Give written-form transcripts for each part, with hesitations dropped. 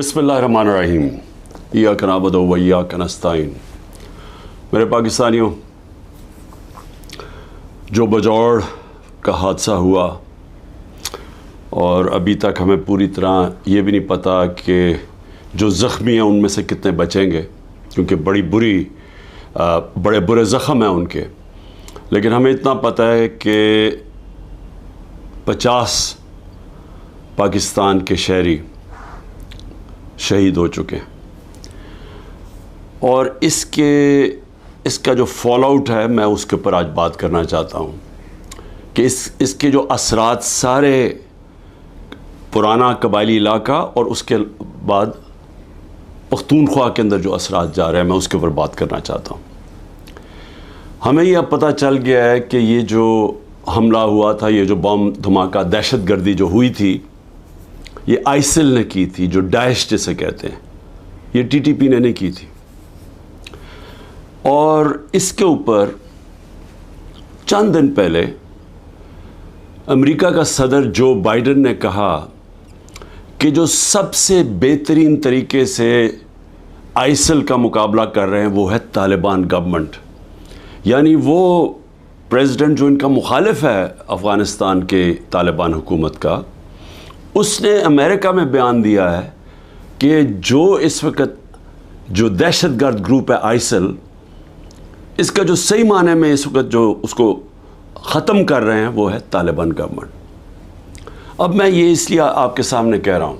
बिस्मिल्लाहिर्रहमानिर्रहीम इय्याका नअबुदु व इय्याका नस्तईन। मेरे पाकिस्तानियों, जो बजौड़ का हादसा हुआ और अभी तक हमें पूरी तरह ये भी नहीं पता कि जो ज़ख्मी हैं उनमें से कितने बचेंगे, क्योंकि बड़े बुरे ज़ख़म हैं उनके। लेकिन हमें इतना पता है कि 50 पाकिस्तान के शहरी शहीद हो चुके हैं और इसका जो फॉल आउट है, मैं उसके ऊपर आज बात करना चाहता हूँ कि इसके जो असरात सारे पुराना कबायली इलाका और उसके बाद पख्तूनख्वा के अंदर जो असरात जा रहे हैं, मैं उसके ऊपर बात करना चाहता हूँ। हमें यह पता चल गया है कि ये जो हमला हुआ था, ये जो बम धमाका, दहशत गर्दी जो हुई थी, ये आइसिल ने की थी, जो दाइश जिसे कहते हैं, ये टीटीपी ने नहीं की थी। और इसके ऊपर चंद दिन पहले अमेरिका का सदर जो बाइडेन ने कहा कि जो सबसे बेहतरीन तरीके से आइसिल का मुकाबला कर रहे हैं वो है तालिबान गवर्नमेंट। यानी वो प्रेसिडेंट जो इनका मुखालिफ है अफ़गानिस्तान के तालिबान हुकूमत का, उसने अमेरिका में बयान दिया है कि जो इस वक्त जो दहशतगर्द ग्रुप है आइसिल, इसका जो सही माने में इस वक्त जो उसको ख़त्म कर रहे हैं वो है तालिबान गवर्नमेंट। अब मैं ये इसलिए आपके सामने कह रहा हूँ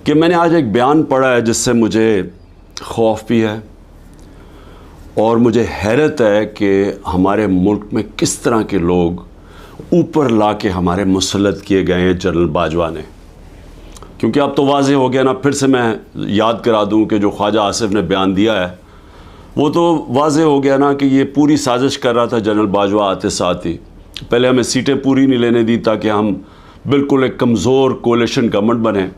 कि मैंने आज एक बयान पढ़ा है जिससे मुझे खौफ भी है और मुझे हैरत है कि हमारे मुल्क में किस तरह के लोग ऊपर ला के हमारे मुसल्लत किए गए हैं जनरल बाजवा ने। क्योंकि अब तो वाज़ेह हो गया ना, फिर से मैं याद करा दूं कि जो ख्वाजा आसिफ ने बयान दिया है वो तो वाज़ेह हो गया ना कि ये पूरी साजिश कर रहा था जनरल बाजवा आते साथ ही। पहले हमें सीटें पूरी नहीं लेने दी ताकि हम बिल्कुल एक कमज़ोर कोalition गवर्नमेंट बने,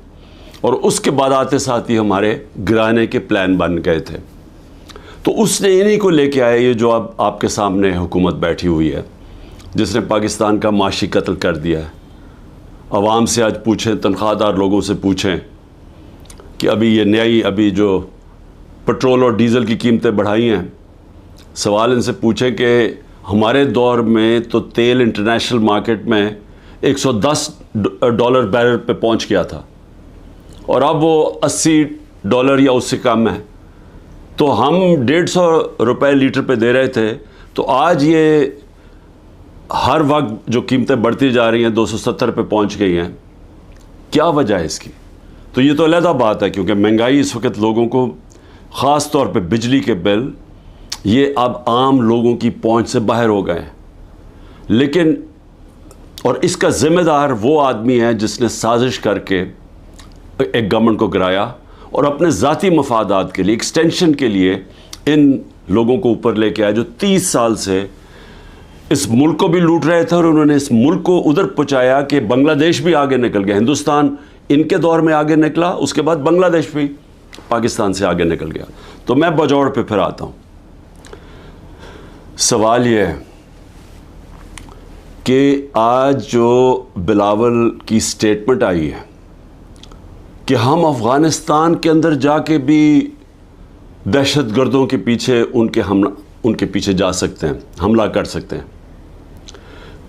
और उसके बाद आते साथ ही हमारे गिराने के प्लान बन गए थे। तो उसने इन्हीं को लेके आए, ये जो अब आपके सामने हुकूमत बैठी हुई है, जिसने पाकिस्तान का माशी कत्ल कर दिया है। आवाम से आज पूछें, तनख्वाहदार लोगों से पूछें कि अभी जो पेट्रोल और डीज़ल की कीमतें बढ़ाई हैं, सवाल इनसे पूछें कि हमारे दौर में तो तेल इंटरनेशनल मार्केट में $110 बैरल पे पहुंच गया था और अब वो $80 या उससे कम है। तो हम ₹150 लीटर पे दे रहे थे, तो आज ये हर वक्त जो कीमतें बढ़ती जा रही हैं 270 पे पहुंच गई हैं। क्या वजह है इसकी? तो ये तो अलग बात है, क्योंकि महंगाई इस वक्त लोगों को, ख़ास तौर पे बिजली के बिल, ये अब आम लोगों की पहुंच से बाहर हो गए हैं। लेकिन और इसका ज़िम्मेदार वो आदमी है जिसने साजिश करके एक गवर्नमेंट को गिराया और अपने ज़ाती मफादात के लिए, एक्सटेंशन के लिए इन लोगों को ऊपर लेके आया जो 30 साल से इस मुल्क को भी लूट रहे थे और उन्होंने इस मुल्क को उधर पहुंचाया कि बांग्लादेश भी आगे निकल गया। हिंदुस्तान इनके दौर में आगे निकला, उसके बाद बांग्लादेश भी पाकिस्तान से आगे निकल गया। तो मैं बजौड़ पे फिर आता हूँ। सवाल ये है कि आज जो बिलावल की स्टेटमेंट आई है कि हम अफ़गानिस्तान के अंदर जाके भी दहशतगर्दों के पीछे उनके पीछे जा सकते हैं, हमला कर सकते हैं।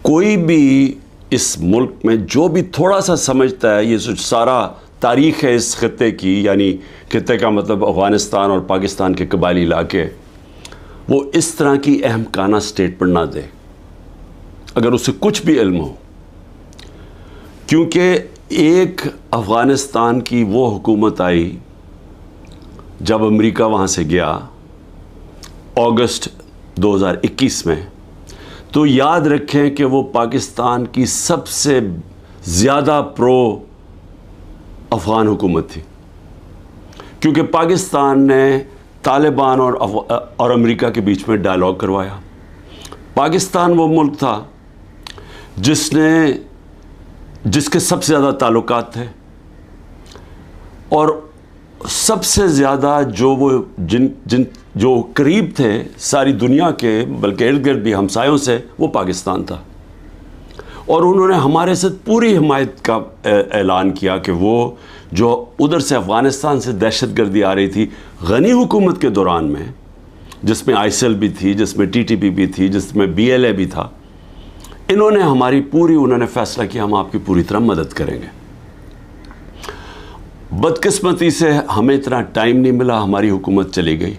कोई भी इस मुल्क में जो भी थोड़ा सा समझता है, ये जो सारा तारीख़ है इस खित्ते की, यानी खित्ते का मतलब अफ़गानिस्तान और पाकिस्तान के कबायली इलाके, वो इस तरह की अहमकाना स्टेटमेंट ना दे अगर उसे कुछ भी इल्म हो। क्योंकि एक अफ़गानिस्तान की वो हुकूमत आई जब अमेरिका वहाँ से गया अगस्त 2021 में, तो याद रखें कि वो पाकिस्तान की सबसे ज़्यादा प्रो अफ़गान हुकूमत थी, क्योंकि पाकिस्तान ने तालिबान और अमेरिका के बीच में डायलॉग करवाया। पाकिस्तान वो मुल्क था जिसके सबसे ज़्यादा ताल्लुकात थे और सबसे ज़्यादा जो करीब थे सारी दुनिया के, बल्कि इर्द गिर्द भी हमसायों से, वो पाकिस्तान था। और उन्होंने हमारे साथ पूरी हिमायत का ऐलान किया कि वो जो उधर से अफ़गानिस्तान से दहशतगर्दी आ रही थी गनी हुकूमत के दौरान में, जिसमें आईसेल भी थी, जिसमें टीटीपी भी थी, जिसमें बीएलए भी था, इन्होंने उन्होंने फ़ैसला किया हम आपकी पूरी तरह मदद करेंगे। बदकिस्मती से हमें इतना टाइम नहीं मिला, हमारी हुकूमत चली गई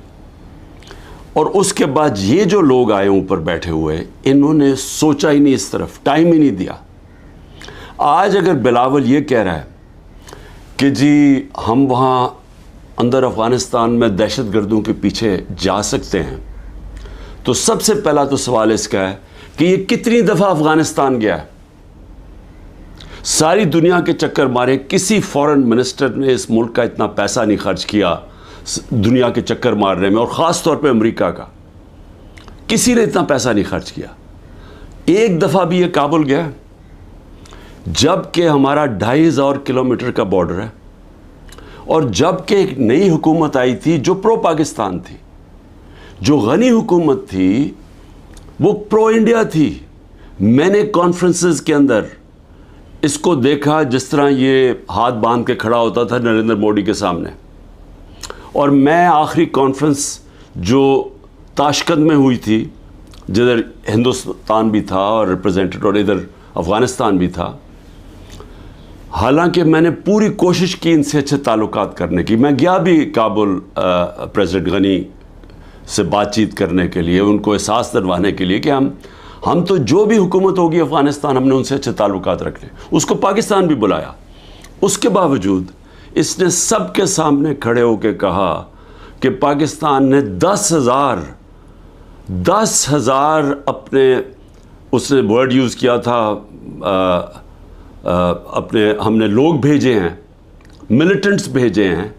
और उसके बाद ये जो लोग आए ऊपर बैठे हुए, इन्होंने सोचा ही नहीं, इस तरफ टाइम ही नहीं दिया। आज अगर बिलावल ये कह रहा है कि जी हम वहाँ अंदर अफ़गानिस्तान में दहशतगर्दों के पीछे जा सकते हैं, तो सबसे पहला तो सवाल इसका है कि ये कितनी दफ़ा अफ़गानिस्तान गया है। सारी दुनिया के चक्कर मारे, किसी फॉरेन मिनिस्टर ने इस मुल्क का इतना पैसा नहीं खर्च किया दुनिया के चक्कर मारने में, और ख़ास तौर पे अमेरिका का किसी ने इतना पैसा नहीं खर्च किया। एक दफ़ा भी ये काबुल गया, जबकि हमारा 2500 किलोमीटर का बॉर्डर है, और जबकि एक नई हुकूमत आई थी जो प्रो पाकिस्तान थी, जो गनी हुकूमत थी वो प्रो इंडिया थी। मैंने कॉन्फ्रेंसेस के अंदर इसको देखा, जिस तरह ये हाथ बांध के खड़ा होता था नरेंद्र मोदी के सामने। और मैं आखिरी कॉन्फ्रेंस जो ताशकंद में हुई थी, जिधर हिंदुस्तान भी था और रिप्रेजेंटेड, और इधर अफ़गानिस्तान भी था, हालांकि मैंने पूरी कोशिश की इनसे अच्छे ताल्लुकात करने की। मैं गया भी काबुल प्रेसिडेंट गनी से बातचीत करने के लिए, उनको एहसास दिलवाने के लिए कि हम तो जो भी हुकूमत होगी अफ़गानिस्तान, हमने उनसे अच्छे ताल्लुकात रखने। उसको पाकिस्तान भी बुलाया। उसके बावजूद इसने सबके सामने खड़े होकर कहा कि पाकिस्तान ने 10,000 अपने, उसने वर्ड यूज़ किया था, अपने हमने लोग भेजे हैं, मिलिटेंट्स भेजे हैं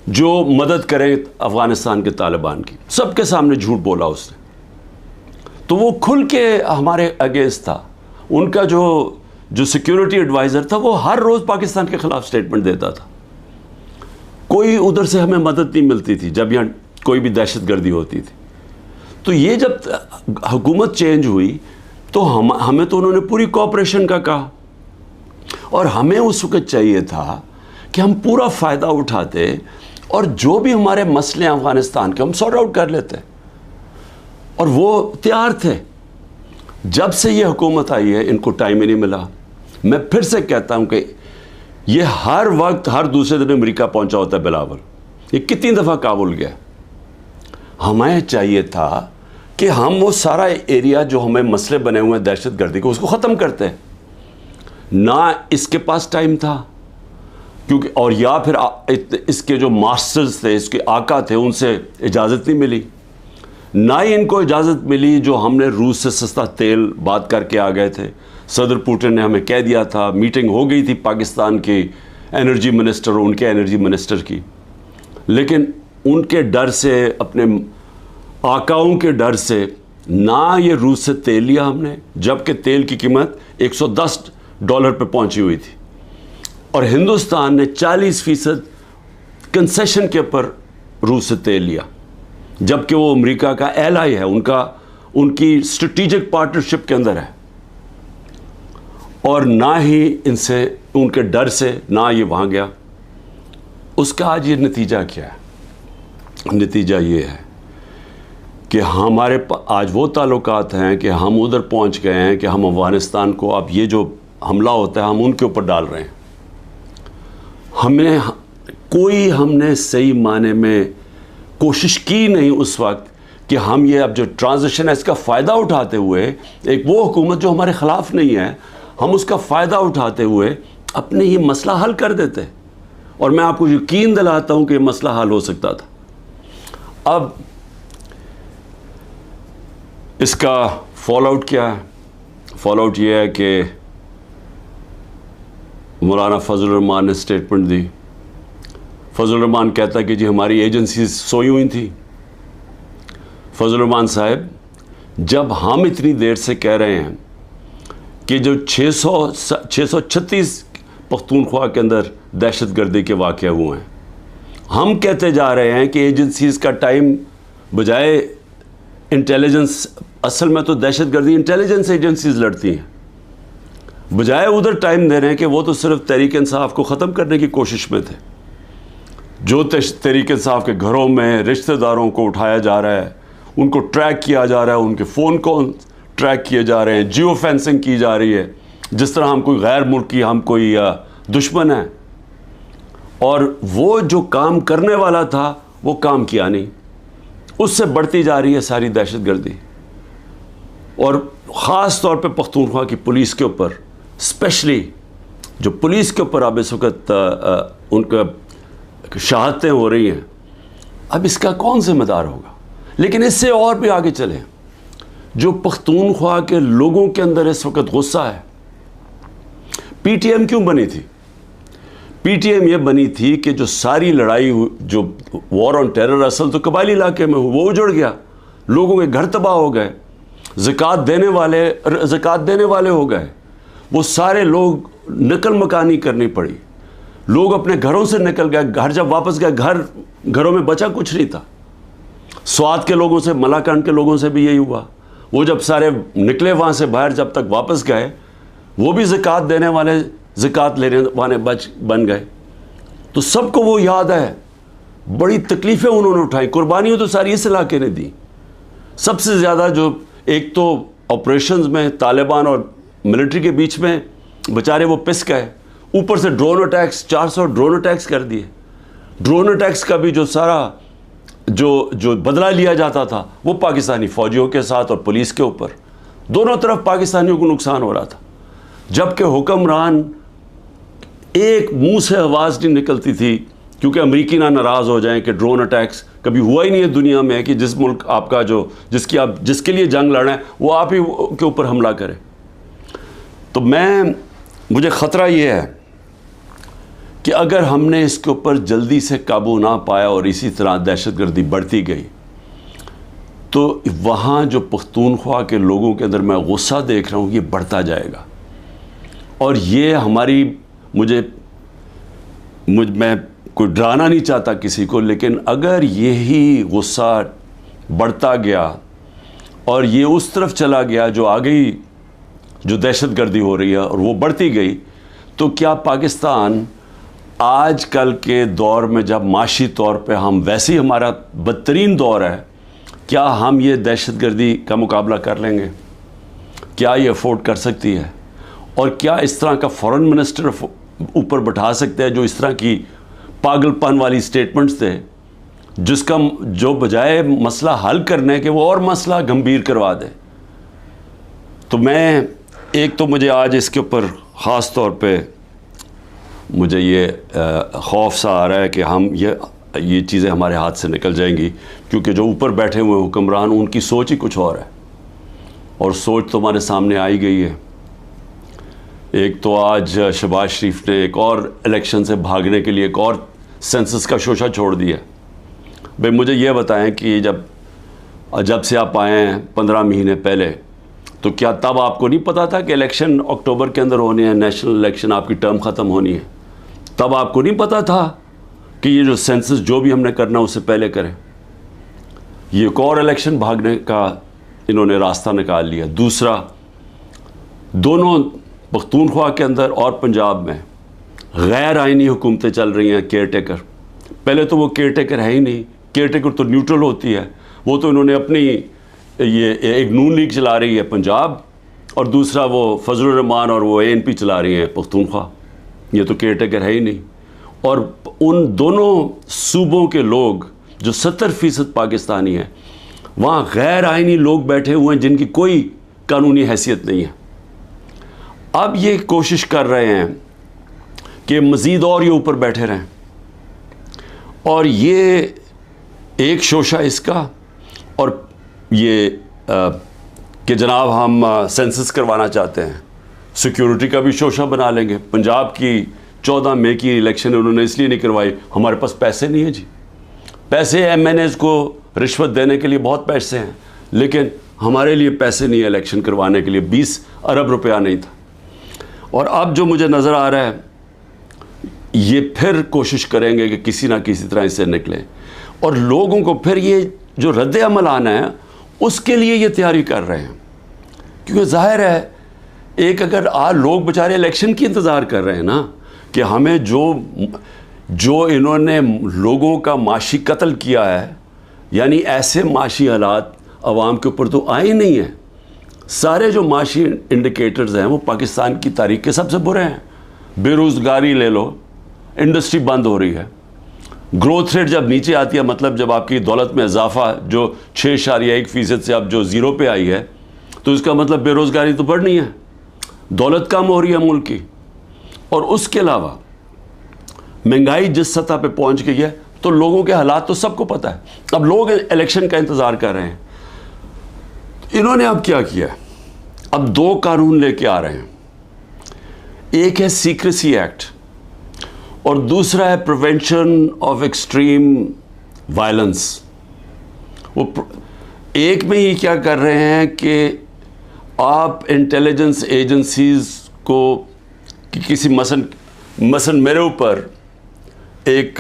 जो मदद करें अफ़गानिस्तान के तालिबान की। सबके सामने झूठ बोला उसने। तो वो खुल के हमारे अगेंस्ट था। उनका जो सिक्योरिटी एडवाइज़र था, वो हर रोज़ पाकिस्तान के ख़िलाफ़ स्टेटमेंट देता था। कोई उधर से हमें मदद नहीं मिलती थी जब यहाँ कोई भी दहशतगर्दी होती थी। तो ये जब हुकूमत चेंज हुई तो हमें तो उन्होंने पूरी कोऑपरेशन का कहा, और हमें उस वक्त चाहिए था कि हम पूरा फ़ायदा उठाते और जो भी हमारे मसले हैं अफ़गानिस्तान के, हम सॉर्ट आउट कर लेते। और वो तैयार थे। जब से ये हुकूमत आई है, इनको टाइम ही नहीं मिला। मैं फिर से कहता हूँ कि ये हर वक्त, हर दूसरे दिन अमेरिका पहुँचा होता है बिलावल। ये कितनी दफ़ा काबुल गया। हमें चाहिए था कि हम वो सारा एरिया जो हमें मसले बने हुए हैं दहशतगर्दी को, उसको ख़त्म करते। ना इसके पास टाइम था, क्योंकि, और या फिर इसके जो मास्टर्स थे, इसके आका थे, उनसे इजाज़त नहीं मिली। ना ही इनको इजाज़त मिली जो हमने रूस से सस्ता तेल बात करके आ गए थे। सदर पुतिन ने हमें कह दिया था, मीटिंग हो गई थी पाकिस्तान के एनर्जी मिनिस्टर और उनके एनर्जी मिनिस्टर की, लेकिन उनके डर से, अपने आकाओं के डर से, ना ये रूस से तेल लिया हमने, जबकि तेल की कीमत $110 पे पहुंची हुई थी। और हिंदुस्तान ने 40% कंसेशन के ऊपर रूस से तेल लिया, जबकि वो अमेरिका का एलाई है, उनकी स्ट्रेटेजिक पार्टनरशिप के अंदर है। और ना ही इनसे, उनके डर से ना ये वहाँ गया। उसका आज ये नतीजा क्या है? नतीजा ये है कि हमारे आज वो ताल्लुकात हैं कि हम उधर पहुँच गए हैं कि हम अफ़गानिस्तान को, अब ये जो हमला होता है हम उनके ऊपर डाल रहे हैं। हमने सही माने में कोशिश की नहीं उस वक्त कि हम ये अब जो ट्रांजिशन है इसका फ़ायदा उठाते हुए, एक वो हुकूमत जो हमारे ख़िलाफ़ नहीं है, हम उसका फ़ायदा उठाते हुए अपने ये मसला हल कर देते। और मैं आपको यकीन दिलाता हूँ कि ये मसला हल हो सकता था। अब इसका फॉलोआउट क्या है? फॉलोआउट ये है कि मौलाना फजल रहमान ने स्टेटमेंट दी। फजल रहमान कहता है कि जी हमारी एजेंसीज सोई हुई थी। फजल रहमान साहब, जब हम इतनी देर से कह रहे हैं कि जो 636 पख्तूनख्वा के अंदर दहशतगर्दी के वाक़े हुए हैं, हम कहते जा रहे हैं कि एजेंसीज़ का टाइम बजाय इंटेलिजेंस, असल में तो दहशतगर्दी इंटेलिजेंस एजेंसीज लड़ती हैं। बजाय उधर टाइम देने के वो तो सिर्फ तहरीक इंसाफ को ख़त्म करने की कोशिश में थे। जो तहरीक इंसाफ के घरों में रिश्तेदारों को उठाया जा रहा है, उनको ट्रैक किया जा रहा है, उनके फ़ोन को ट्रैक किए जा रहे हैं, जियो फेंसिंग की जा रही है, जिस तरह हम कोई गैर मुल्की, हम कोई दुश्मन है। और वो जो काम करने वाला था वो काम किया नहीं, उससे बढ़ती जा रही है सारी दहशतगर्दी। और ख़ास तौर पे पख्तूनख्वा की पुलिस के ऊपर, स्पेशली जो पुलिस के ऊपर अब इस वक्त उनका शहादतें हो रही हैं, अब इसका कौन जिम्मेदार होगा। लेकिन इससे और भी आगे चलें, जो पख्तूनख्वा के लोगों के अंदर इस वक्त गुस्सा है। पीटीएम क्यों बनी थी? पीटीएम ये बनी थी कि जो सारी लड़ाई, जो वॉर ऑन टेरर असल तो कबायली इलाके में हुआ, वो उजड़ गया, लोगों के घर तबाह हो गए, ज़कात देने वाले हो गए, वो सारे लोग नकल मकानी करनी पड़ी, लोग अपने घरों से निकल गए, घर जब वापस गए घरों में बचा कुछ नहीं था। स्वात के लोगों से, मलाकान के लोगों से भी यही हुआ। वो जब सारे निकले वहाँ से बाहर, जब तक वापस गए, वो भी ज़कात देने वाले, ज़कात लेने वाले बन गए। तो सबको वो याद है, बड़ी तकलीफ़ें उन्होंने उठाई, कुर्बानियाँ तो सारी इस इलाके ने दी। सबसे ज़्यादा जो एक तो ऑपरेशंस में तालिबान और मिलिट्री के बीच में बेचारे वो पिस गए, ऊपर से ड्रोन अटैक्स, 400 ड्रोन अटैक्स कर दिए। ड्रोन अटैक्स का भी जो सारा जो बदला लिया जाता था वो पाकिस्तानी फ़ौजियों के साथ और पुलिस के ऊपर, दोनों तरफ पाकिस्तानियों को नुकसान हो रहा था। जबकि हुक्मरान एक मुंह से आवाज़ नहीं निकलती थी, क्योंकि अमरीकी ना नाराज़ हो जाएं कि ड्रोन अटैक्स कभी हुआ ही नहीं है दुनिया में कि जिस मुल्क आपका जिसके लिए जंग लड़ रहे हैं वो आप ही के ऊपर हमला करे। तो मुझे ख़तरा ये है कि अगर हमने इसके ऊपर जल्दी से काबू ना पाया और इसी तरह दहशतगर्दी बढ़ती गई, तो वहाँ जो पख्तूनख्वा के लोगों के अंदर मैं गुस्सा देख रहा हूँ, ये बढ़ता जाएगा। और ये मैं कोई डराना नहीं चाहता किसी को, लेकिन अगर यही गुस्सा बढ़ता गया और ये उस तरफ चला गया जो आगे जो दहशतगर्दी हो रही है और वो बढ़ती गई, तो क्या पाकिस्तान आजकल के दौर में, जब माशी तौर पे हम वैसे ही हमारा बदतरीन दौर है, क्या हम ये दहशतगर्दी का मुकाबला कर लेंगे? क्या ये अफोर्ड कर सकती है? और क्या इस तरह का फॉरेन मिनिस्टर ऊपर बैठा सकते हैं जो इस तरह की पागलपन वाली स्टेटमेंट्स थे, जो बजाय मसला हल करने के वो और मसला गंभीर करवा दे? तो मुझे आज इसके ऊपर ख़ास तौर पे मुझे ये खौफ सा आ रहा है कि हम ये चीज़ें हमारे हाथ से निकल जाएंगी, क्योंकि जो ऊपर बैठे हुए हुक्मरान, उनकी सोच ही कुछ और है, और सोच तो हमारे सामने आई गई है। एक तो आज शहबाज शरीफ ने एक और इलेक्शन से भागने के लिए एक और सेंसस का शोशा छोड़ दिया। भाई मुझे ये बताएं कि जब से आप आए हैं 15 महीने पहले, तो क्या तब आपको नहीं पता था कि इलेक्शन अक्टूबर के अंदर होने हैं, नेशनल इलेक्शन, आपकी टर्म ख़त्म होनी है? तब आपको नहीं पता था कि ये जो सेंसस जो भी हमने करना उससे पहले करें? ये एक और इलेक्शन भागने का इन्होंने रास्ता निकाल लिया। दूसरा, दोनों पख्तूनख्वा के अंदर और पंजाब में गैर आइनी हुकूमतें चल रही हैं, केयर टेकर। पहले तो वो केयर टेकर है ही नहीं, केयर टेकर तो न्यूट्रल होती है। वो तो इन्होंने अपनी ये एक नून लीग चला रही है पंजाब, और दूसरा वो फजलुर रहमान और वो ANP चला रही है पख्तूनख्वा। ये तो केयर टेकर है ही नहीं। और उन दोनों सूबों के लोग जो 70% पाकिस्तानी हैं, वहाँ गैर आइनी लोग बैठे हुए हैं जिनकी कोई कानूनी हैसियत नहीं है। अब ये कोशिश कर रहे हैं कि मज़ीद और ये ऊपर बैठे रहें, और ये एक शोशा इसका, और ये कि जनाब हम सेंसस करवाना चाहते हैं, सिक्योरिटी का भी शोशा बना लेंगे। पंजाब की 14 मई की इलेक्शन उन्होंने इसलिए नहीं करवाई, हमारे पास पैसे नहीं है जी। पैसे MNAs को रिश्वत देने के लिए बहुत पैसे हैं, लेकिन हमारे लिए पैसे नहीं है इलेक्शन करवाने के लिए। 20 अरब रुपया नहीं था। और अब जो मुझे नज़र आ रहा है, ये फिर कोशिश करेंगे कि किसी ना किसी तरह इससे निकलें, और लोगों को फिर ये जो रद्द-ए-अमल आना है उसके लिए ये तैयारी कर रहे हैं। क्योंकि ज़ाहिर है एक अगर लोग बेचारे इलेक्शन की इंतज़ार कर रहे हैं ना, कि हमें जो इन्होंने लोगों का माशी कत्ल किया है, यानी ऐसे माशी हालात अवाम के ऊपर तो आए ही नहीं हैं। सारे जो माशी इंडिकेटर्स हैं वो पाकिस्तान की तारीख के सबसे बुरे हैं। बेरोज़गारी ले लो, इंडस्ट्री बंद हो रही है, ग्रोथ रेट जब नीचे आती है, मतलब जब आपकी दौलत में इजाफा जो 6.1% से अब जो 0 पे आई है, तो इसका मतलब बेरोज़गारी तो बढ़नी है, दौलत कम हो रही है मुल्क की। और उसके अलावा महंगाई जिस सतह पे पहुंच गई है, तो लोगों के हालात तो सबको पता है। अब लोग इलेक्शन का इंतज़ार कर रहे हैं। इन्होंने अब क्या किया, अब 2 कानून लेके आ रहे हैं। एक है सीक्रेसी एक्ट और दूसरा है प्रिवेंशन ऑफ एक्सट्रीम वायलेंस। वो एक में ही क्या कर रहे हैं कि आप इंटेलिजेंस एजेंसीज को कि किसी मसन मेरे ऊपर एक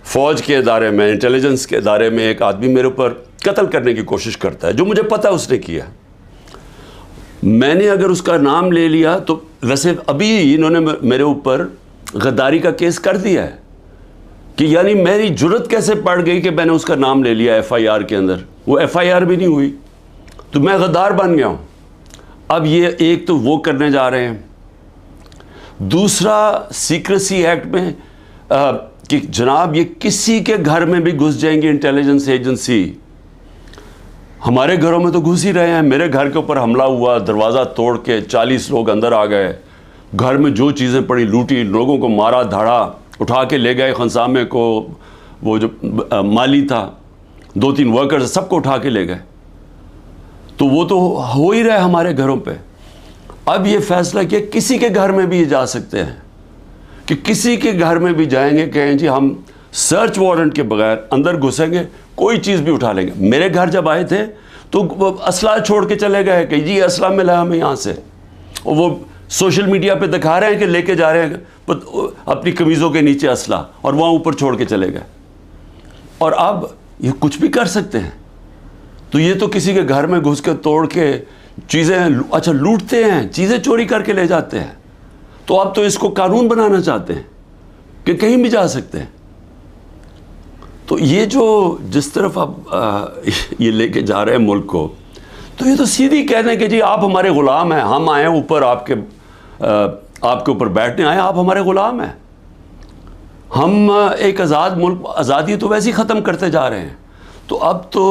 फ़ौज के इदारे में, इंटेलिजेंस के इदारे में एक आदमी मेरे ऊपर कत्ल करने की कोशिश करता है, जो मुझे पता है उसने किया। मैंने अगर उसका नाम ले लिया तो वैसे अभी इन्होंने मेरे ऊपर गद्दारी का केस कर दिया है कि यानी मेरी जुर्रत कैसे पड़ गई कि मैंने उसका नाम ले लिया FIR के अंदर। वो FIR भी नहीं हुई तो मैं गद्दार बन गया हूँ। अब ये एक तो वो करने जा रहे हैं, दूसरा सीक्रेसी एक्ट में कि जनाब ये किसी के घर में भी घुस जाएंगी इंटेलिजेंस एजेंसी। हमारे घरों में तो घुस ही रहे हैं। मेरे घर के ऊपर हमला हुआ, दरवाज़ा तोड़ के 40 लोग अंदर आ गए, घर में जो चीज़ें पड़ी लूटी, लोगों को मारा धाड़ा, उठा के ले गए खनसामे को, वो जो माली था, 2-3 वर्कर्स, सबको उठा के ले गए। तो वो तो हो ही रहा है हमारे घरों पे। अब ये फैसला किया किसी के घर में भी जा सकते हैं, कि किसी के घर में भी जाएंगे, कहें जी हम सर्च वारंट के बगैर अंदर घुसेंगे, कोई चीज़ भी उठा लेंगे। मेरे घर जब आए थे तो असला छोड़ के चले गए कि जी असला मिला हमें यहाँ से, और वो सोशल मीडिया पे दिखा रहे हैं कि लेके जा रहे हैं अपनी कमीज़ों के नीचे असला, और वहाँ ऊपर छोड़ के चले गए। और अब ये कुछ भी कर सकते हैं। तो ये तो किसी के घर में घुस के तोड़ के चीज़ें अच्छा लूटते हैं, चीज़ें चोरी करके ले जाते हैं। तो अब तो इसको कानून बनाना चाहते हैं कि कहीं भी जा सकते हैं। तो ये जो जिस तरफ आप ये लेके जा रहे हैं मुल्क को, तो ये तो सीधी कहने के जी आप हमारे ग़ुलाम हैं, हम आए ऊपर आपके ऊपर बैठने आए, आप हमारे ग़ुलाम हैं। हम एक आज़ाद मुल्क, आज़ादी तो वैसे ही ख़त्म करते जा रहे हैं। तो अब तो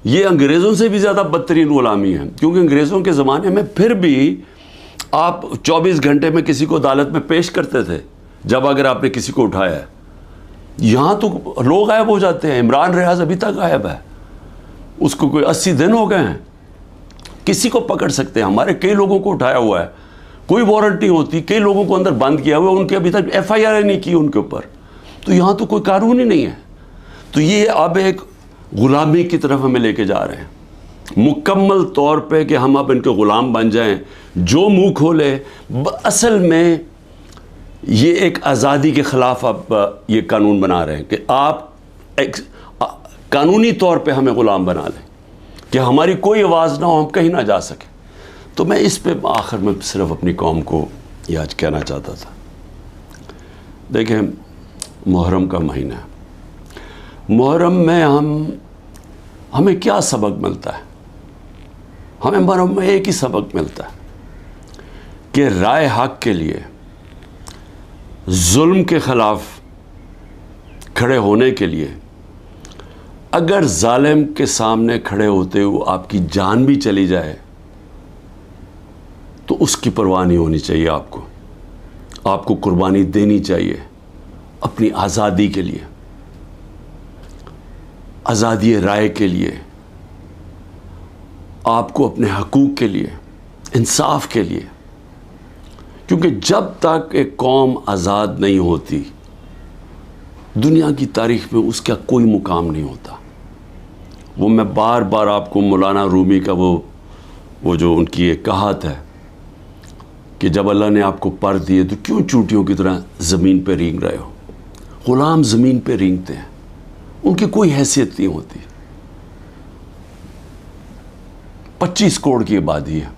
ये अंग्रेज़ों से भी ज़्यादा बदतरीन ग़ुलामी है, क्योंकि अंग्रेज़ों के ज़माने में फिर भी आप 24 घंटे में किसी को अदालत में पेश करते थे जब अगर आपने किसी को उठाया है। यहाँ तो लोग गायब हो जाते हैं। इमरान रियाज अभी तक गायब है, उसको कोई 80 दिन हो गए हैं। किसी को पकड़ सकते हैं, हमारे कई लोगों को उठाया हुआ है, कोई वारंट नहीं होती, कई लोगों को अंदर बंद किया हुआ है, उनके अभी तक FIR नहीं की उनके ऊपर। तो यहाँ तो कोई कानून ही नहीं है। तो ये अब एक ग़ुलामी की तरफ हमें लेके जा रहे हैं, मुकम्मल तौर पे कि हम अब इनके ग़ुलाम बन जाएं, जो मुंह खोले। असल में ये एक आज़ादी के ख़िलाफ़ अब ये कानून बना रहे हैं कि आप कानूनी तौर पे हमें ग़ुलाम बना लें, कि हमारी कोई आवाज़ ना हो, हम कहीं ना जा सकें। तो मैं इस पे आखिर में सिर्फ अपनी कौम को ये आज कहना चाहता था। देखें, मुहर्रम का महीना है। मुहर्रम में हमें क्या सबक मिलता है? हमें मुहर्रम में एक ही सबक मिलता है कि राय हक के लिए, जुल्म के ख़िलाफ़ खड़े होने के लिए, अगर जालिम के सामने खड़े होते हुए आपकी जान भी चली जाए तो उसकी परवाह नहीं होनी चाहिए। आपको कुर्बानी देनी चाहिए अपनी आज़ादी के लिए, आज़ादी राय के लिए, आपको अपने हकूक़ के लिए, इंसाफ के लिए। क्योंकि जब तक एक कौम आज़ाद नहीं होती, दुनिया की तारीख़ में उसका कोई मुकाम नहीं होता। वो मैं बार बार आपको मौलाना रूमी का वो जो उनकी एक कहावत है कि जब अल्लाह ने आपको पर दिए तो क्यों चूंटियों की तरह ज़मीन पे रेंग रहे हो। ग़ुलाम ज़मीन पे रेंगते हैं, उनकी कोई हैसियत नहीं होती। 25 करोड़ की आबादी है।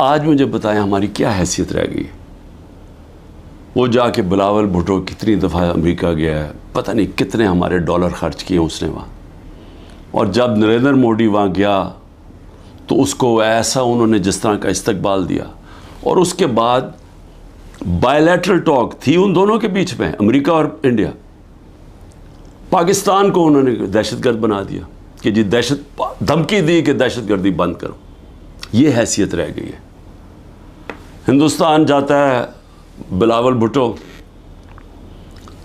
आज मुझे बताएं हमारी क्या हैसियत रह गई है। वो जाके बिलावल भुट्टो कितनी दफ़ा अमेरिका गया है, पता नहीं कितने हमारे डॉलर खर्च किए उसने वहाँ। और जब नरेंद्र मोदी वहाँ गया तो उसको ऐसा उन्होंने जिस तरह का इस्तकबाल दिया। और उसके बाद बायलैटरल टॉक थी उन दोनों के बीच में, अमेरिका और इंडिया। पाकिस्तान को उन्होंने दहशतगर्द बना दिया कि जी धमकी दी कि दहशतगर्दी बंद करो। ये हैसियत रह गई है। हिंदुस्तान जाता है बिलावल भुट्टो,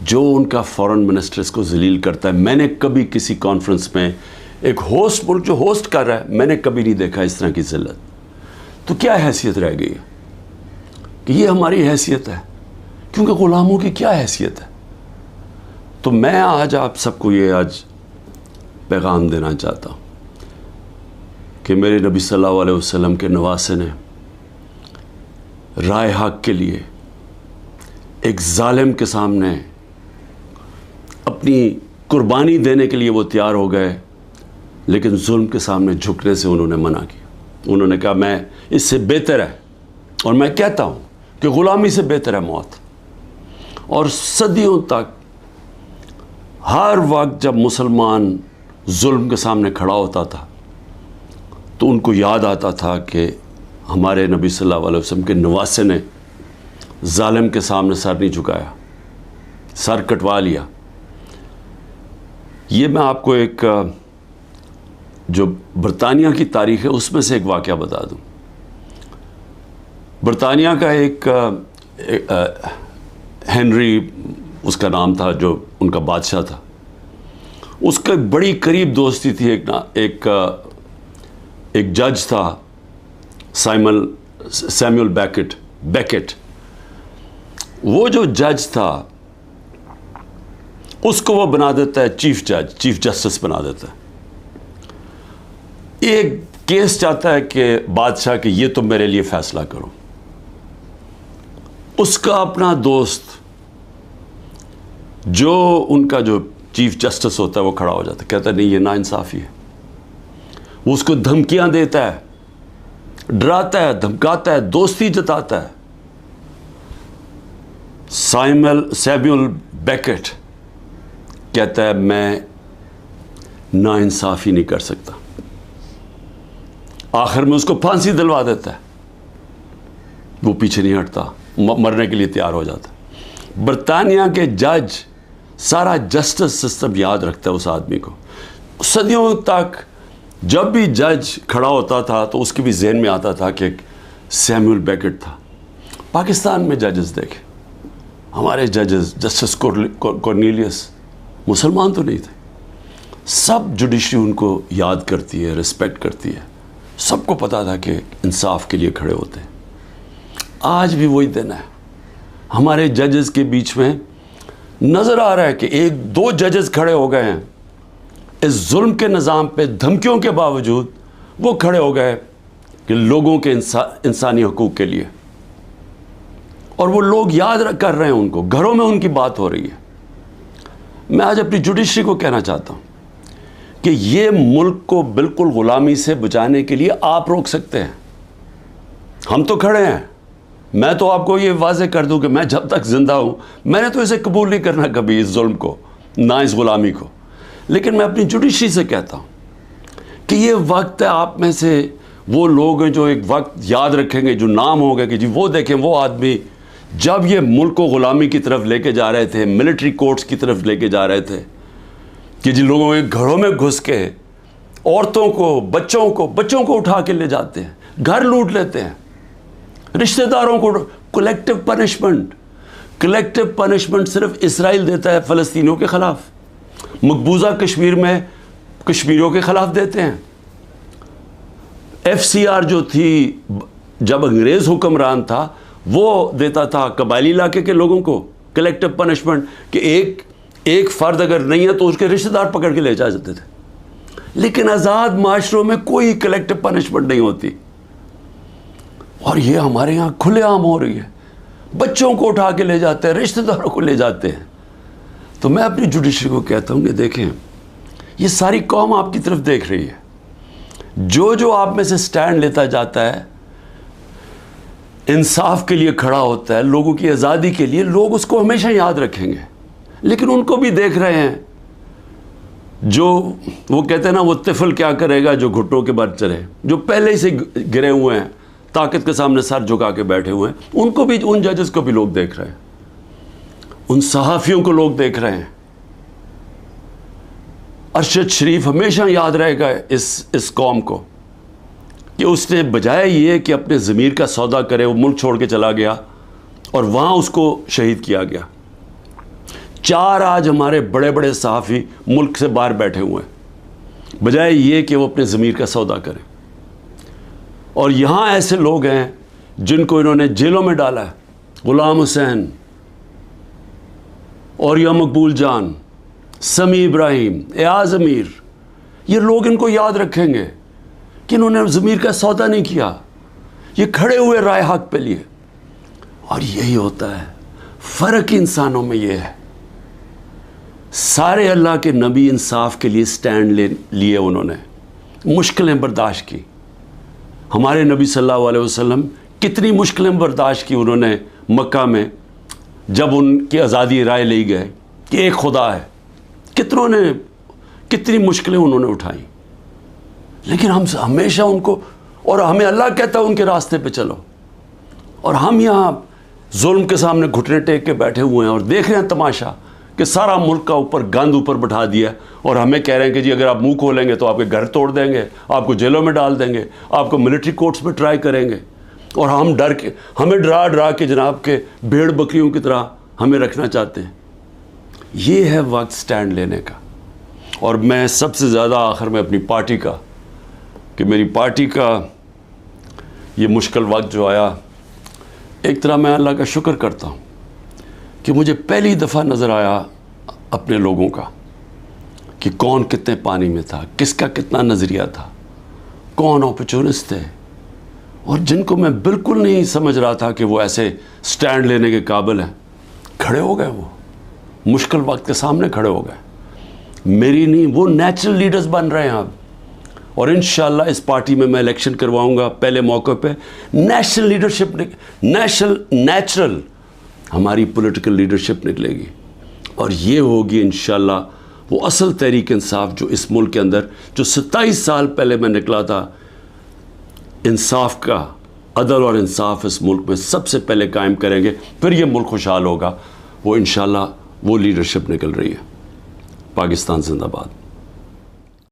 जो उनका फॉरेन मिनिस्टर इसको जलील करता है। मैंने कभी किसी कॉन्फ्रेंस में एक होस्ट मुल्क जो होस्ट कर रहा है, मैंने कभी नहीं देखा इस तरह की जिल्लत। तो क्या हैसियत रह गई है कि ये हमारी हैसियत है, क्योंकि ग़ुलामों की क्या हैसियत है। तो मैं आज आप सबको ये आज पैगाम देना चाहता हूँ कि मेरे नबी सल्लल्लाहु अलैहि वसल्लम के नवासे ने राय हक के लिए एक जालिम के सामने अपनी कुर्बानी देने के लिए वो तैयार हो गए, लेकिन जुल्म के सामने झुकने से उन्होंने मना किया। उन्होंने कहा मैं इससे बेहतर है, और मैं कहता हूँ कि ग़ुलामी से बेहतर है मौत। और सदियों तक हर वक्त जब मुसलमान जुल्म के सामने खड़ा होता था तो उनको याद आता था कि हमारे नबी सल्लल्लाहु अलैहि वसल्लम के नवासे ने जालिम के सामने सर नहीं झुकाया, सर कटवा लिया। ये मैं आपको एक जो बरतानिया की तारीख़ है उसमें से एक वाक़या बता दूँ। बरतानिया का एक हेनरी उसका नाम था, जो उनका बादशाह था, उसका बड़ी करीब दोस्ती थी एक जज था सैमुअल बेकेट। वो जो जज था उसको वो बना देता है चीफ जस्टिस बना देता है। एक केस चाहता है कि बादशाह कि ये तुम मेरे लिए फैसला करो। उसका अपना दोस्त जो उनका जो चीफ जस्टिस होता है वो खड़ा हो जाता है, कहता है नहीं ये नाइंसाफ़ी है। वो उसको धमकियां देता है, डराता है, धमकाता है, दोस्ती जताता है। सैमुअल बेकेट कहता है मैं नाइंसाफ़ी नहीं कर सकता। आखिर में उसको फांसी दिलवा देता है। वो पीछे नहीं हटता, मरने के लिए तैयार हो जाता। बरतानिया के जज सारा जस्टिस सिस्टम याद रखता है उस आदमी को। सदियों तक जब भी जज खड़ा होता था तो उसके भी जहन में आता था कि सैमुअल बेकेट था। पाकिस्तान में जजेस देखे, हमारे जजेस जस्टिस कॉर्नेलियस मुसलमान तो नहीं थे। सब जुडिशरी उनको याद करती है, रिस्पेक्ट करती है। सबको पता था कि इंसाफ के लिए खड़े होते हैं। आज भी वही दिन है। हमारे जजेस के बीच में नज़र आ रहा है कि एक दो जजेस खड़े हो गए हैं इस जुल्म के निज़ाम पे, धमकियों के बावजूद वो खड़े हो गए कि लोगों के इंसानी हकूक़ के लिए। और वो लोग याद कर रहे हैं उनको, घरों में उनकी बात हो रही है। मैं आज अपनी जुडिशरी को कहना चाहता हूँ कि ये मुल्क को बिल्कुल ग़ुलामी से बचाने के लिए आप रोक सकते हैं। हम तो खड़े हैं। मैं तो आपको ये वाज़े कर दूं कि मैं जब तक ज़िंदा हूँ मैंने तो इसे कबूल नहीं करना कभी, इस जुल्म को, ना इस ग़ुलामी को। लेकिन मैं अपनी जुडिशरी से कहता हूँ कि ये वक्त है, आप में से वो लोग हैं जो एक वक्त याद रखेंगे, जो नाम होगा कि जी वो देखें वो आदमी जब ये मुल्क को ग़ुलामी की तरफ लेके जा रहे थे, मिलिट्री कोर्ट्स की तरफ लेके जा रहे थे, कि जिन लोगों के घरों में घुस के औरतों को, बच्चों को उठा के ले जाते हैं, घर लूट लेते हैं, रिश्तेदारों को। कलेक्टिव पनिशमेंट सिर्फ इसराइल देता है फ़लस्तीनियों के ख़िलाफ़। मकबूजा कश्मीर में कश्मीरियों के ख़िलाफ़ देते हैं। FCR जो थी, जब अंग्रेज़ हुक्मरान था, वो देता था कबायली इलाके के लोगों को कलेक्टिव पनिशमेंट कि एक फ़र्द अगर नहीं है तो उसके रिश्तेदार पकड़ के ले जा जाते थे। लेकिन आज़ाद माशरों में कोई कलेक्टिव पनिशमेंट नहीं होती। और ये हमारे यहाँ खुलेआम हो रही है। बच्चों को उठा के ले जाते हैं, रिश्तेदारों को ले जाते हैं। तो मैं अपनी जुडिशरी को कहता हूँ कि देखें, ये सारी कौम आपकी तरफ देख रही है। जो जो आप में से स्टैंड लेता जाता है, इंसाफ के लिए खड़ा होता है, लोगों की आज़ादी के लिए, लोग उसको हमेशा याद रखेंगे। लेकिन उनको भी देख रहे हैं, जो वो कहते हैं ना, वो तिफल क्या करेगा जो घुटनों के बल चले, जो पहले ही से गिरे हुए हैं, ताकत के सामने सर झुका के बैठे हुए हैं, उनको भी, उन जजेस को भी लोग देख रहे हैं, उन सहाफ़ियों को लोग देख रहे हैं। अरशद शरीफ हमेशा याद रहेगा इस कौम को कि उसने बजाय ये कि अपने ज़मीर का सौदा करे, वो मुल्क छोड़ के चला गया और वहाँ उसको शहीद किया गया। 4 आज हमारे बड़े बड़े सहाफ़ी मुल्क से बाहर बैठे हुए हैं, बजाय ये कि वो अपने ज़मीर का सौदा करें। और यहाँ ऐसे लोग हैं जिनको इन्होंने जेलों में डाला है, ग़ुलाम हुसैन, औरिया मकबूल जान, समी इब्राहिम, एयाज अमीर। ये लोग इनको याद रखेंगे कि इन्होंने ज़मीर का सौदा नहीं किया, ये खड़े हुए राय हक पे लिए। और यही होता है फ़र्क इंसानों में, ये है सारे अल्लाह के नबी इंसाफ के लिए स्टैंड लिए, उन्होंने मुश्किलें बर्दाश्त की। हमारे नबी सल्लल्लाहु अलैहि वसल्लम कितनी मुश्किलें बर्दाश्त की उन्होंने मक्का में, जब उनकी आज़ादी राय ली गए कि एक खुदा है, कितनी मुश्किलें उन्होंने उठाई। लेकिन हम हमेशा उनको, और हमें अल्लाह कहता है उनके रास्ते पे चलो, और हम यहाँ जुल्म के सामने घुटने टेक के बैठे हुए हैं और देख रहे हैं तमाशा कि सारा मुल्क का ऊपर गंद ऊपर बैठा दिया, और हमें कह रहे हैं कि जी अगर आप मुंह खोलेंगे तो आपके घर तोड़ देंगे, आपको जेलों में डाल देंगे, आपको मिलिट्री कोर्ट्स में ट्राई करेंगे, और हम हमें डरा के जनाब के भेड़ बकरियों की तरह हमें रखना चाहते हैं। ये है वक्त स्टैंड लेने का। और मैं सबसे ज़्यादा आखिर में अपनी पार्टी का, कि मेरी पार्टी का ये मुश्किल वक्त जो आया, एक तरह मैं अल्लाह का शुक्र करता हूँ कि मुझे पहली दफ़ा नज़र आया अपने लोगों का कि कौन कितने पानी में था, किसका कितना नज़रिया था, कौन अपॉर्चुनिस्ट थे, और जिनको मैं बिल्कुल नहीं समझ रहा था कि वो ऐसे स्टैंड लेने के काबिल हैं, खड़े हो गए। वो मुश्किल वक्त के सामने खड़े हो गए। मेरी नहीं, वो नेचुरल लीडर्स बन रहे हैं अब। और इंशाल्लाह इस पार्टी में मैं इलेक्शन करवाऊंगा पहले मौके पे। नेशनल लीडरशिप, नेचुरल हमारी पॉलिटिकल लीडरशिप निकलेगी, और ये होगी इंशाल्लाह वो असल तहरीक इंसाफ जो इस मुल्क के अंदर, जो 27 साल पहले मैं निकला था, इंसाफ का, अदल और इंसाफ इस मुल्क में सबसे पहले कायम करेंगे, फिर ये मुल्क खुशहाल होगा। वो इंशाल्लाह वो लीडरशिप निकल रही है। पाकिस्तान जिंदाबाद।